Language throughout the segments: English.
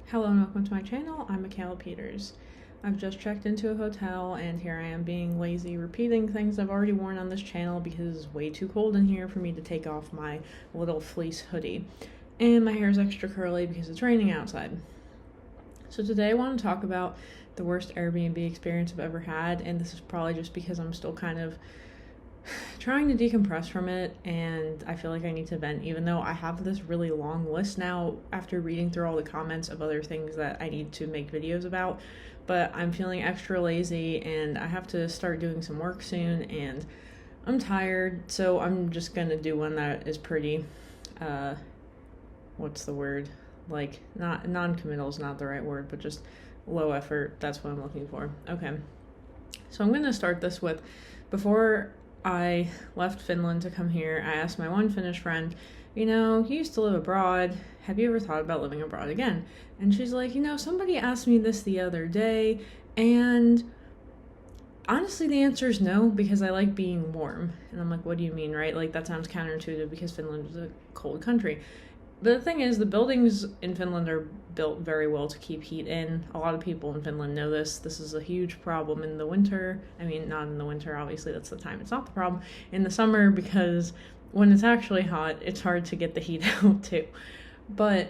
Hello and welcome to my channel. I'm Michaela Peters. I've just checked into a hotel and here I am being lazy, repeating things I've already worn on this channel because it's way too cold in here for me to take off my little fleece hoodie. And my hair is extra curly because it's raining outside. So today I want to talk about the worst Airbnb experience I've ever had, and this is probably just because I'm still kind of trying to decompress from it and I feel like I need to vent, even though I have this really long list now after reading through all the comments of other things that I need to make videos about. But I'm feeling extra lazy and I have to start doing some work soon and I'm tired, so I'm just gonna do one that is pretty what's the word, like, not non-committal is not the right word, but just low effort. That's what I'm looking for. Okay, so I'm gonna start this with, before I left Finland to come here, I asked my one Finnish friend, you used to live abroad. Have you ever thought about living abroad again? And she's like, somebody asked me this the other day, and honestly, the answer is no, because I like being warm. And I'm like, what do you mean, right? Like, that sounds counterintuitive because Finland is a cold country. But the thing is, the buildings in Finland are built very well to keep heat in. A lot of people in Finland know this. This is a huge problem in the winter. I mean, not in the winter, obviously, that's the time it's not the problem. In the summer, because when it's actually hot, it's hard to get the heat out too. But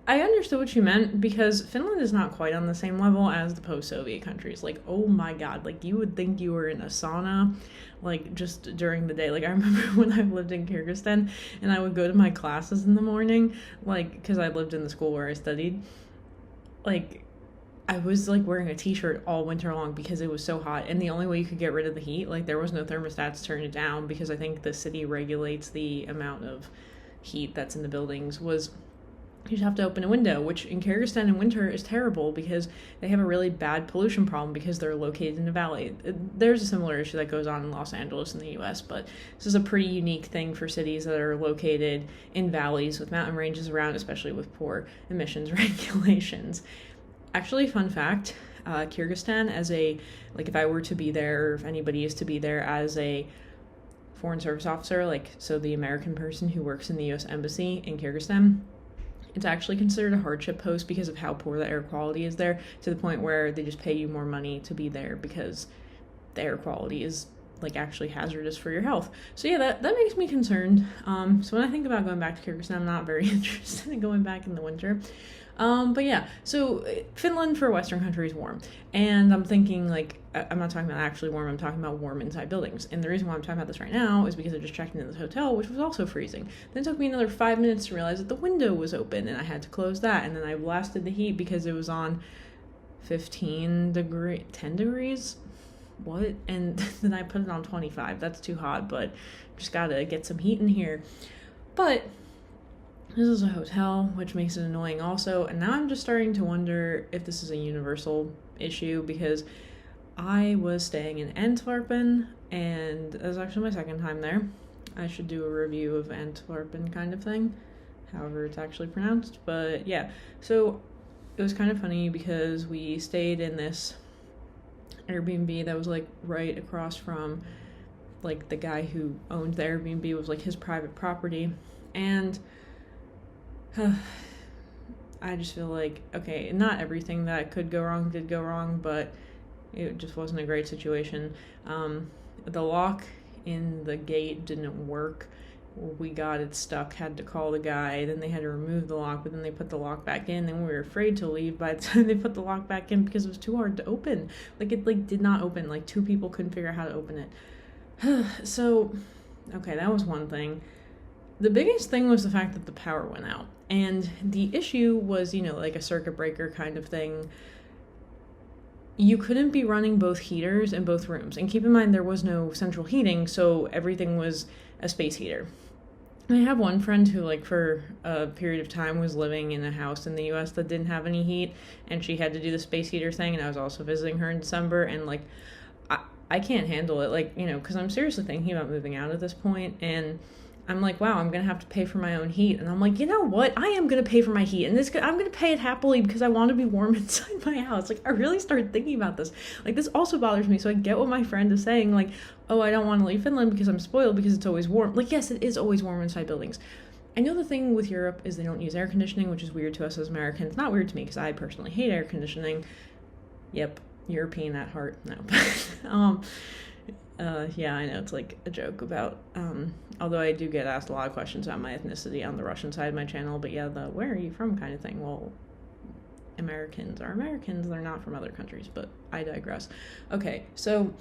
I understood what you meant, because Finland is not quite on the same level as the post-Soviet countries. Like, oh my god, like, you would think you were in a sauna, like, just during the day. Like, I remember when I lived in Kyrgyzstan, and I would go to my classes in the morning, like, because I lived in the school where I studied, like, I was, like, wearing a t-shirt all winter long because it was so hot, and the only way you could get rid of the heat, like, there was no thermostat to turn it down, because I think the city regulates the amount of heat that's in the buildings, was you just have to open a window, which in Kyrgyzstan in winter is terrible because they have a really bad pollution problem because they're located in a valley. There's a similar issue that goes on in Los Angeles in the US, but this is a pretty unique thing for cities that are located in valleys with mountain ranges around, especially with poor emissions regulations. Actually, fun fact, Kyrgyzstan, if I were to be there, or if anybody is to be there as a foreign service officer, so the American person who works in the US Embassy in Kyrgyzstan, it's actually considered a hardship post because of how poor the air quality is there, to the point where they just pay you more money to be there because the air quality is, like, actually hazardous for your health. So yeah, that makes me concerned. So when I think about going back to Kyrgyzstan, I'm not very interested in going back in the winter. But yeah, so Finland for a Western country is warm. And I'm thinking, like, I'm not talking about actually warm, I'm talking about warm inside buildings. And the reason why I'm talking about this right now is because I just checked into this hotel, which was also freezing. Then it took me another 5 minutes to realize that the window was open and I had to close that. And then I blasted the heat because it was on 10 degrees? What? And then I put it on 25. That's too hot, but just gotta get some heat in here. But this is a hotel, which makes it annoying also, and now I'm just starting to wonder if this is a universal issue, because I was staying in Antwerpen, and it was actually my second time there. I should do a review of Antwerpen kind of thing, however it's actually pronounced, but yeah. So it was kind of funny because we stayed in this Airbnb that was, like, right across from, like, the guy who owned the Airbnb, was, like, his private property, and I just feel like, okay, not everything that could go wrong did go wrong, but it just wasn't a great situation. The lock in the gate didn't work. We got it stuck, had to call the guy, then they had to remove the lock, but then they put the lock back in, and we were afraid to leave by the time they put the lock back in because it was too hard to open. Like, it, like, did not open. Like, two people couldn't figure out how to open it. So, okay, that was one thing. The biggest thing was the fact that the power went out. And the issue was, like a circuit breaker kind of thing. You couldn't be running both heaters in both rooms. And keep in mind, there was no central heating, so everything was a space heater. I have one friend who, like, for a period of time was living in a house in the US that didn't have any heat, and she had to do the space heater thing, and I was also visiting her in December, and, like, I can't handle it, like, because I'm seriously thinking about moving out at this point, and I'm like, wow, I'm going to have to pay for my own heat. And I'm like, you know what? I am going to pay for my heat. And I'm going to pay it happily because I want to be warm inside my house. Like, I really started thinking about this. Like, this also bothers me. So I get what my friend is saying. Like, oh, I don't want to leave Finland because I'm spoiled because it's always warm. Like, yes, it is always warm inside buildings. I know the thing with Europe is they don't use air conditioning, which is weird to us as Americans. Not weird to me because I personally hate air conditioning. Yep, European at heart. No. Yeah, I know it's like a joke about, although I do get asked a lot of questions about my ethnicity on the Russian side of my channel, but yeah, the where are you from kind of thing. Well, Americans are Americans, they're not from other countries, but I digress. Okay, so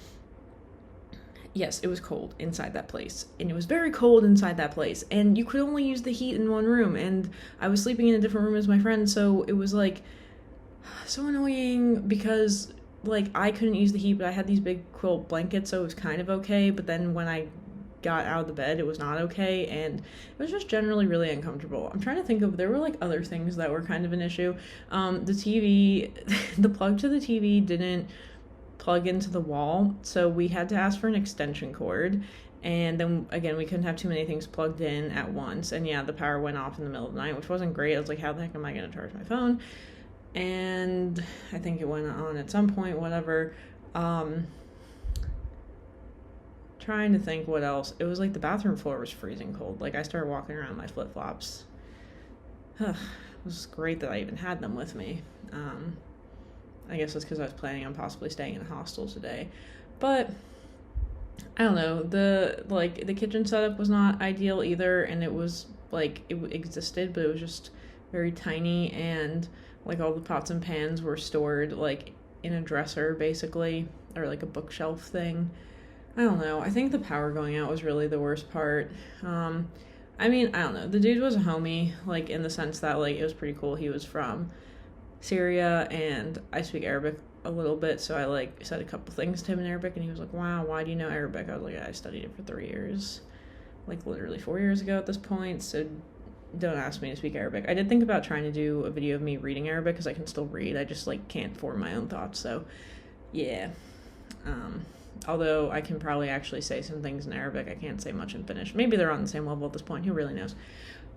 yes, it was cold inside that place, and it was very cold inside that place, and you could only use the heat in one room, and I was sleeping in a different room as my friend, so it was like so annoying because like I couldn't use the heat, but I had these big quilt blankets, so it was kind of okay, but then when I got out of the bed, it was not okay, and it was just generally really uncomfortable. I'm trying to think of, there were like other things that were kind of an issue. The TV, the plug to the TV didn't plug into the wall, so we had to ask for an extension cord, and then again we couldn't have too many things plugged in at once, and yeah, the power went off in the middle of the night, which wasn't great. I was like, how the heck am I going to charge my phone? And I think it went on at some point, whatever. Trying to think what else. It was like the bathroom floor was freezing cold. Like I started walking around my flip-flops. It was great that I even had them with me. I guess it's because I was planning on possibly staying in a hostel today. But I don't know. The kitchen setup was not ideal either, and it was like it existed, but it was just very tiny, and like all the pots and pans were stored like in a dresser basically, or like a bookshelf thing. I don't know. I think the power going out was really the worst part. I mean, I don't know. The dude was a homie, like in the sense that like it was pretty cool. He was from Syria, and I speak Arabic a little bit, so I like said a couple things to him in Arabic, and he was like, wow, why do you know Arabic? I was like, I studied it for 3 years, like literally 4 years ago at this point, so don't ask me to speak Arabic. I did think about trying to do a video of me reading Arabic, because I can still read, I just like can't form my own thoughts, so yeah. Although I can probably actually say some things in Arabic, I can't say much in Finnish. Maybe they're on the same level at this point, who really knows.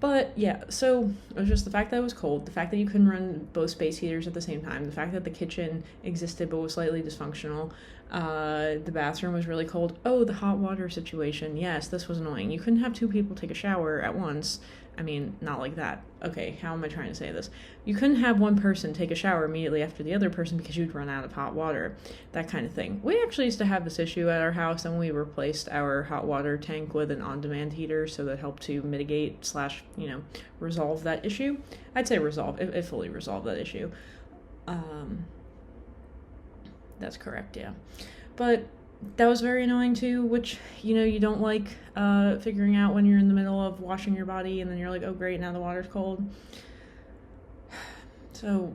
But yeah, so it was just the fact that it was cold, the fact that you couldn't run both space heaters at the same time, the fact that the kitchen existed but was slightly dysfunctional, the bathroom was really cold. Oh, the hot water situation. Yes, this was annoying. You couldn't have 2 people take a shower at once. I mean, not like that. Okay, how am I trying to say this? You couldn't have one person take a shower immediately after the other person because you'd run out of hot water. That kind of thing. We actually used to have this issue at our house, and we replaced our hot water tank with an on-demand heater, so that helped to mitigate / resolve that issue. I'd say resolve. It fully resolved that issue. That's correct, yeah. But that was very annoying too, which, you don't like figuring out when you're in the middle of washing your body and then you're like, oh great, now the water's cold. So,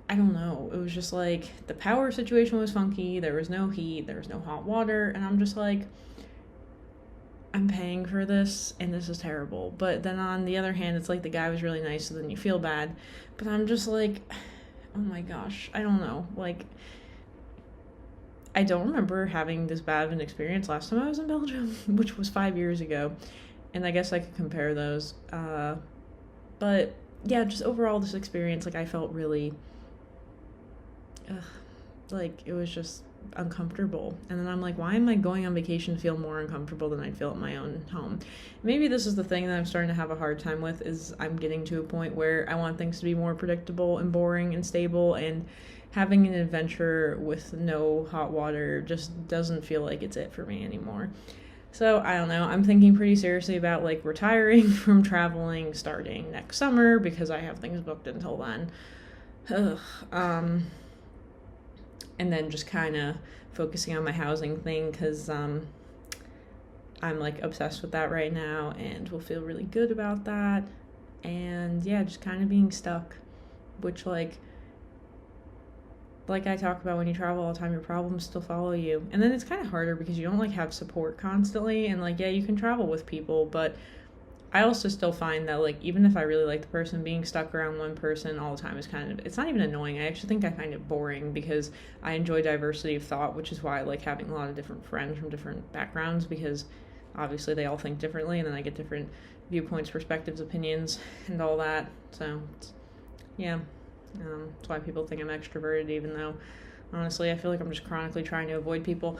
I don't know. It was just like, the power situation was funky, there was no heat, there was no hot water, and I'm just like, I'm paying for this, and this is terrible. But then on the other hand, it's like the guy was really nice, so then you feel bad. But I'm just like, oh my gosh, I don't know, like, I don't remember having this bad of an experience last time I was in Belgium, which was 5 years ago, and I guess I could compare those. But yeah, just overall this experience, like I felt really, like it was just uncomfortable. And then I'm like, why am I going on vacation to feel more uncomfortable than I'd feel at my own home? Maybe this is the thing that I'm starting to have a hard time with, is I'm getting to a point where I want things to be more predictable and boring and stable, and having an adventure with no hot water just doesn't feel like it's it for me anymore. So I don't know, I'm thinking pretty seriously about like retiring from traveling starting next summer, because I have things booked until then. And then just kind of focusing on my housing thing, because I'm like obsessed with that right now, and will feel really good about that. And yeah, just kind of being stuck, which like I talk about, when you travel all the time, your problems still follow you. And then it's kind of harder because you don't like have support constantly, and like, yeah, you can travel with people, but I also still find that like, even if I really like the person, being stuck around one person all the time is kind of, it's not even annoying. I actually think I find it boring, because I enjoy diversity of thought, which is why I like having a lot of different friends from different backgrounds, because obviously they all think differently, and then I get different viewpoints, perspectives, opinions, and all that. So yeah. That's why people think I'm extroverted, even though Honestly, I feel like I'm just chronically trying to avoid people.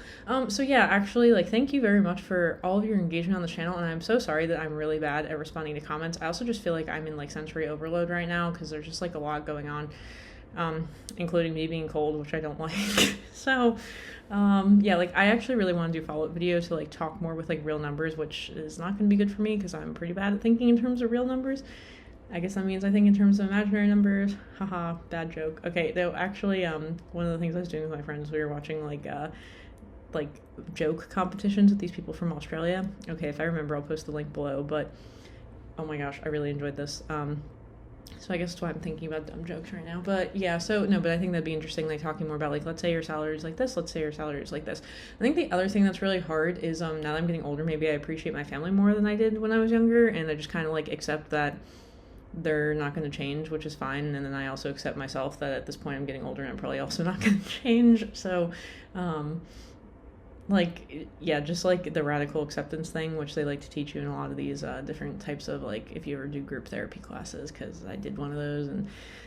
So yeah, actually, like, thank you very much for all of your engagement on the channel, and I'm so sorry that I'm really bad at responding to comments. I also just feel like I'm in, like, sensory overload right now, because there's just, like, a lot going on, including me being cold, which I don't like. So, yeah, like, I actually really want to do follow-up video to, like, talk more with, like, real numbers, which is not going to be good for me, because I'm pretty bad at thinking in terms of real numbers. I guess that means I think in terms of imaginary numbers. Haha, bad joke. Okay, though, actually, one of the things I was doing with my friends, we were watching, like joke competitions with these people from Australia. Okay, if I remember, I'll post the link below, but oh my gosh, I really enjoyed this. So I guess that's why I'm thinking about dumb jokes right now. But yeah, so no, but I think that'd be interesting, like, talking more about, like, let's say your salary is like this, let's say your salary is like this. I think the other thing that's really hard is, now that I'm getting older, maybe I appreciate my family more than I did when I was younger, and I just kind of, like, accept that they're not going to change, which is fine. And then I also accept myself that at this point I'm getting older and I'm probably also not going to change. So, like, yeah, just like the radical acceptance thing, which they like to teach you in a lot of these different types of, like, if you ever do group therapy classes, because I did one of those, and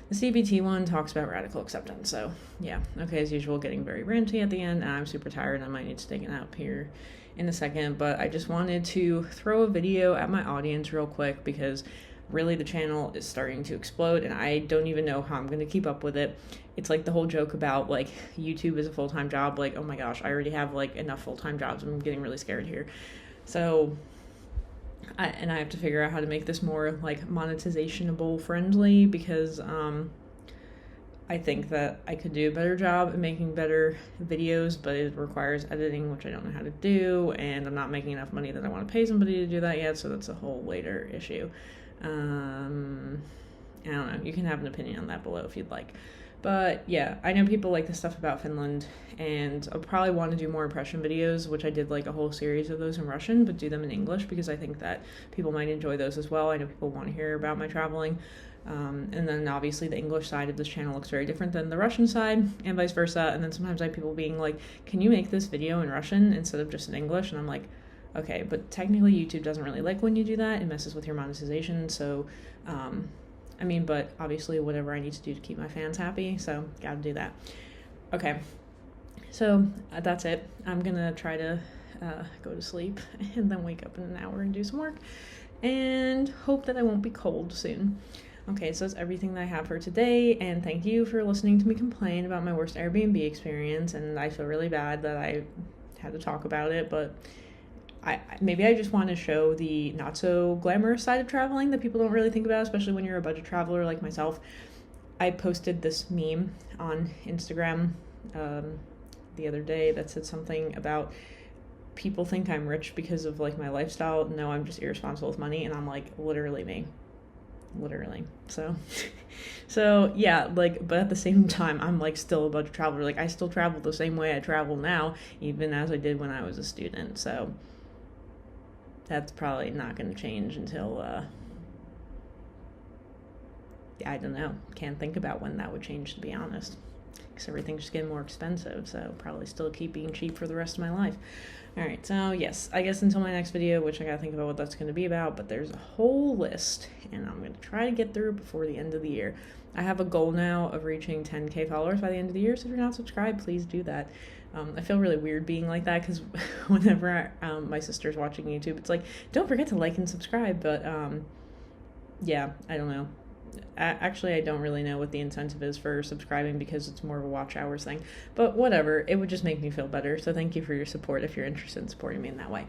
the CBT one talks about radical acceptance. So yeah, okay, as usual, getting very ranty at the end, and I'm super tired. I might need to take a nap here in a second, but I just wanted to throw a video at my audience real quick, because really the channel is starting to explode, and I don't even know how I'm going to keep up with it. It's like the whole joke about, like, YouTube is a full-time job. Like, oh my gosh, I already have, like, enough full-time jobs. I'm getting really scared here. So I have to figure out how to make this more, like, monetizationable friendly, because I think that I could do a better job at making better videos, but it requires editing, which I don't know how to do, and I'm not making enough money that I want to pay somebody to do that yet, so that's a whole later issue. I don't know, you can have an opinion on that below if you'd like. But yeah, I know people like the stuff about Finland, and I'll probably want to do more impression videos, which I did, like, a whole series of those in Russian, but do them in English, because I think that people might enjoy those as well. I know people want to hear about my traveling. And then obviously the English side of this channel looks very different than the Russian side, and vice versa. And then sometimes I have people being like, can you make this video in Russian instead of just in English? And I'm like, okay, but technically YouTube doesn't really like when you do that. It messes with your monetization. So, I mean, but obviously whatever I need to do to keep my fans happy, so gotta do that. Okay, so that's it. I'm gonna try to go to sleep and then wake up in an hour and do some work, and hope that I won't be cold soon. Okay, so that's everything that I have for today, and thank you for listening to me complain about my worst Airbnb experience, and I feel really bad that I had to talk about it, but maybe I just want to show the not so glamorous side of traveling that people don't really think about, especially when you're a budget traveler like myself. I posted this meme on Instagram the other day that said something about people think I'm rich because of, like, my lifestyle. No, I'm just irresponsible with money, and I'm, like, literally me. Literally. So yeah, like, but at the same time, I'm, like, still a budget traveler. Like, I still travel the same way I travel now, even as I did when I was a student. So that's probably not going to change until, I don't know. Can't think about when that would change, to be honest. Because everything's just getting more expensive, so probably still keep being cheap for the rest of my life. Alright, so yes, I guess until my next video, which I gotta think about what that's going to be about, but there's a whole list, and I'm going to try to get through it before the end of the year. I have a goal now of reaching 10k followers by the end of the year, so if you're not subscribed, please do that. I feel really weird being like that, because whenever my sister's watching YouTube, it's like, don't forget to like and subscribe, but yeah, I don't know. Actually, I don't really know what the incentive is for subscribing, because it's more of a watch hours thing, but whatever, it would just make me feel better. So thank you for your support if you're interested in supporting me in that way.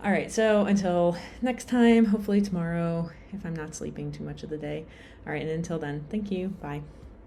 All right, so until next time, hopefully tomorrow, if I'm not sleeping too much of the day. All right, and until then, thank you. Bye.